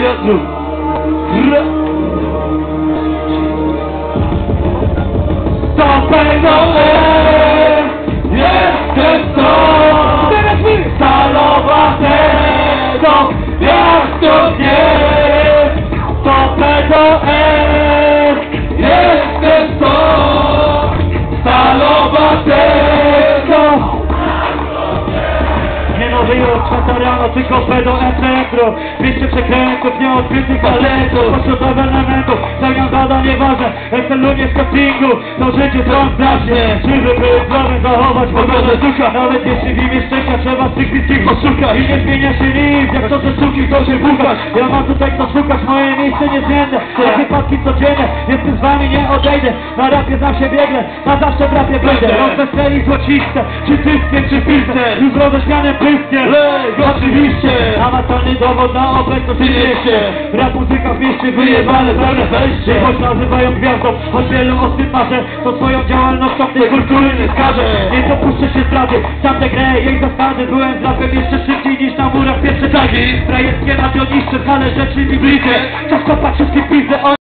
wiatru. Stopego jestem to. Stalowatego miasto nie. Stopego jestem to. Stalowatego. Nie nowy już, 4 rano, tylko pedo etro. 200 przekrętów, nieodkrytych kaletów. Pośród ewenementów, zamiast badań nieważne. Excelunie z castingu, to życie są znacznie. Żeby być zdrowym, zachować pogodę ducha. Nawet jeśli w imię szczęścia trzeba tych bliskich poszukać. I nie zmienia się nic, jak to te suki, to się buchać. Ja mam tutaj co szukać, moje miejsce niezmienne. Te wypadki codzienne, jestem z wami, nie odejdę. Na rapie znam się biegnę, na zawsze w rapie będę. Rozwesele i złociste, czy tyskie, czy piste. Już roześmiane pyskie, oczywiście. Amatorny dowód na obecność w mieście. Rap muzyka w mieście, wyjebane pełne wejście. Choć nazywają gwiazdą, choć wielu o tym marzę. To swoją działalnością tej kultury nie skażę. Nie dopuszczę się zdrady, sam tę grę, jej zasady. Byłem z rapem jeszcze szybciej niż na murach pierwsze tagi. Frajerskie radioniszcze, ale rzeczy mi bliskie. Czas kopać wszystkie pizdy.